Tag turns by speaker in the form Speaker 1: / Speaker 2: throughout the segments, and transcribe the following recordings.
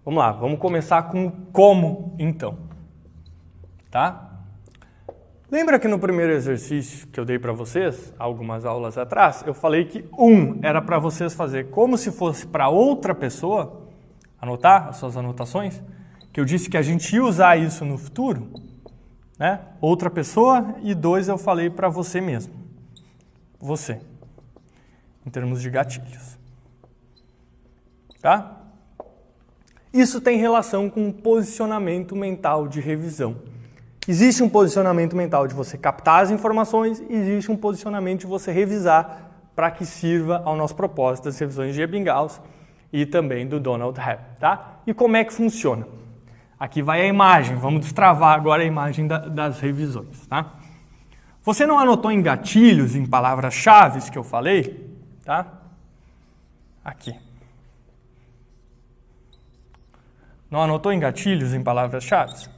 Speaker 1: Vamos lá, vamos começar com como, então. Tá? Lembra que no primeiro exercício que eu dei para vocês, algumas aulas atrás, eu falei que era para vocês fazer como se fosse para outra pessoa, anotar as suas anotações, que eu disse que a gente ia usar isso no futuro, né? Outra pessoa, e 2 eu falei para você mesmo. Você, em termos de gatilhos. Tá? Isso tem relação com o posicionamento mental de revisão. Existe um posicionamento mental de você captar as informações, existe um posicionamento de você revisar para que sirva ao nosso propósito das revisões de Ebbinghaus e também do Donald Hebb, tá? E como é que funciona? Aqui vai a imagem, vamos destravar agora a imagem das revisões, tá? Você não anotou em gatilhos, em palavras-chave que eu falei, tá? Aqui. Não anotou em gatilhos, em palavras-chave?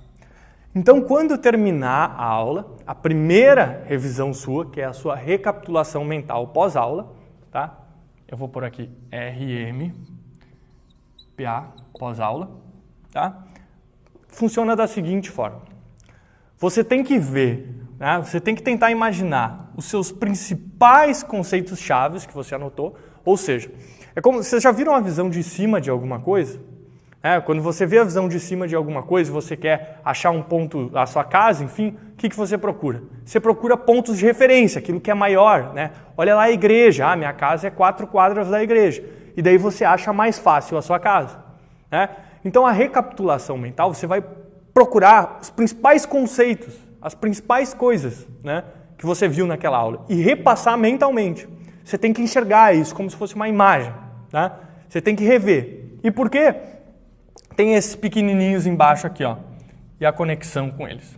Speaker 1: Então, quando terminar a aula, a primeira revisão sua, que é a sua recapitulação mental pós-aula, tá? Eu vou pôr aqui RMPA pós-aula, tá? Funciona da seguinte forma. Você tem que ver, né? Você tem que tentar imaginar os seus principais conceitos chaves que você anotou, ou seja, é como, vocês já viram a visão de cima de alguma coisa? Quando você vê a visão de cima de alguma coisa, você quer achar um ponto, a sua casa, enfim, o que você procura? Você procura pontos de referência, aquilo que é maior, né? Olha lá a igreja, minha casa é 4 quadras da igreja. E daí você acha mais fácil a sua casa, né? Então a recapitulação mental, você vai procurar os principais conceitos, as principais coisas, né, que você viu naquela aula e repassar mentalmente. Você tem que enxergar isso como se fosse uma imagem, tá? Você tem que rever. E por quê? Tem esses pequenininhos embaixo aqui, ó, e a conexão com eles.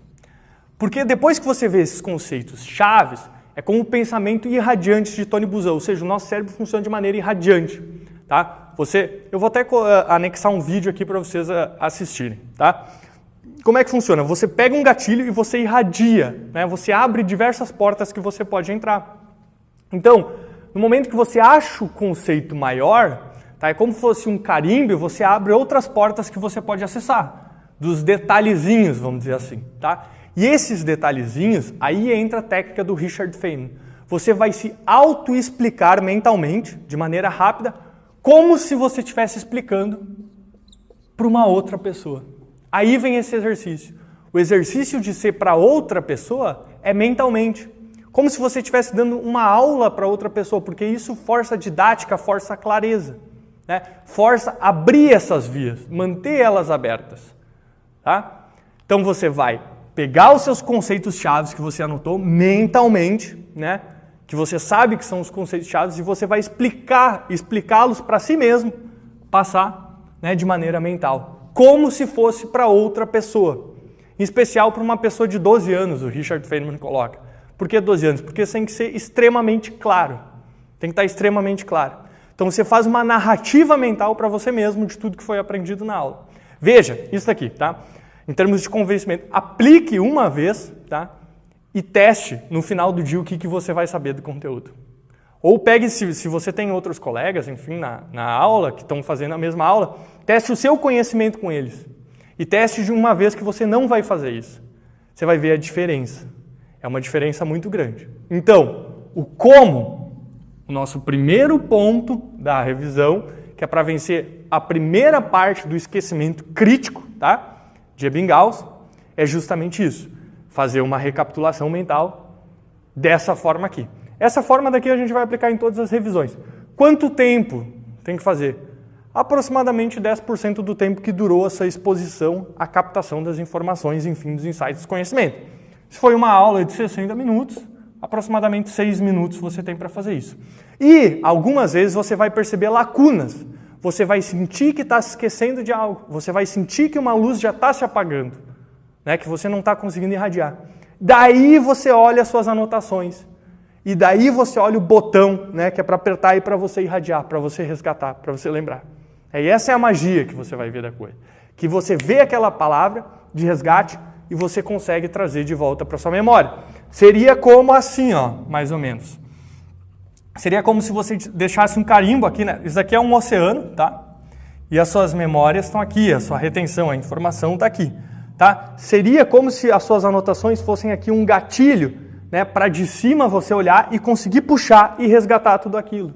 Speaker 1: Porque depois que você vê esses conceitos chaves, é como o pensamento irradiante de Tony Buzan, ou seja, o nosso cérebro funciona de maneira irradiante, tá? Eu vou até anexar um vídeo aqui para vocês assistirem, tá? Como é que funciona? Você pega um gatilho e você irradia, né? Você abre diversas portas que você pode entrar. Então, no momento que você acha o conceito maior, tá? É como se fosse um carimbo e você abre outras portas que você pode acessar, dos detalhezinhos, vamos dizer assim, tá? E esses detalhezinhos, aí entra a técnica do Richard Feynman. Você vai se auto-explicar mentalmente, de maneira rápida, como se você estivesse explicando para uma outra pessoa. Aí vem esse exercício. O exercício de ser para outra pessoa é mentalmente. Como se você estivesse dando uma aula para outra pessoa, porque isso força a didática, força a clareza. Né? Força abrir essas vias, manter elas abertas. Tá? Então você vai pegar os seus conceitos chaves que você anotou mentalmente, né? Que você sabe que são os conceitos chaves, e você vai explicá-los para si mesmo, passar, né, de maneira mental, como se fosse para outra pessoa. Em especial para uma pessoa de 12 anos, o Richard Feynman coloca. Por que 12 anos? Porque tem que ser extremamente claro. Tem que estar extremamente claro. Então você faz uma narrativa mental para você mesmo de tudo que foi aprendido na aula. Veja, isso aqui, tá? Em termos de convencimento, aplique uma vez, tá? E teste no final do dia o que você vai saber do conteúdo. Ou pegue, se você tem outros colegas, enfim, na aula, que estão fazendo a mesma aula, teste o seu conhecimento com eles. E teste de uma vez que você não vai fazer isso. Você vai ver a diferença. É uma diferença muito grande. Então, o como, o nosso primeiro ponto da revisão, que é para vencer a primeira parte do esquecimento crítico, tá? De Ebbinghaus, é justamente isso. Fazer uma recapitulação mental dessa forma aqui. Essa forma daqui a gente vai aplicar em todas as revisões. Quanto tempo tem que fazer? Aproximadamente 10% do tempo que durou essa exposição à captação das informações, enfim, dos insights do conhecimento. Se foi uma aula de 60 minutos, aproximadamente 6 minutos você tem para fazer isso. E algumas vezes você vai perceber lacunas. Você vai sentir que está se esquecendo de algo. Você vai sentir que uma luz já está se apagando, né, que você não está conseguindo irradiar. Daí você olha as suas anotações. E daí você olha o botão, né, que é para apertar e para você irradiar, para você resgatar, para você lembrar. E essa é a magia que você vai ver da coisa. Que você vê aquela palavra de resgate e você consegue trazer de volta para sua memória. Seria como assim, ó, mais ou menos. Seria como se você deixasse um carimbo aqui, né? Isso aqui é um oceano, tá? e as suas memórias estão aqui, a sua retenção, a informação está aqui. Tá? Seria como se as suas anotações fossem aqui um gatilho, né, para de cima você olhar e conseguir puxar e resgatar tudo aquilo.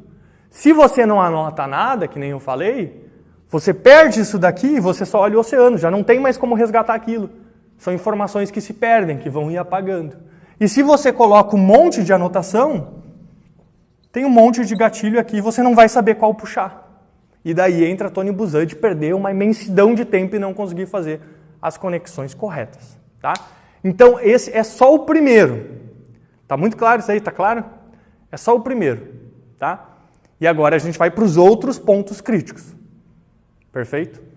Speaker 1: Se você não anota nada, que nem eu falei, você perde isso daqui e você só olha o oceano, já não tem mais como resgatar aquilo. São informações que se perdem, que vão ir apagando. E se você coloca um monte de anotação, tem um monte de gatilho aqui e você não vai saber qual puxar. E daí entra Tony Buzan de perder uma imensidão de tempo e não conseguir fazer as conexões corretas. Tá? Então esse é só o primeiro. Tá muito claro isso aí? Tá claro? É só o primeiro. Tá? E agora a gente vai para os outros pontos críticos. Perfeito?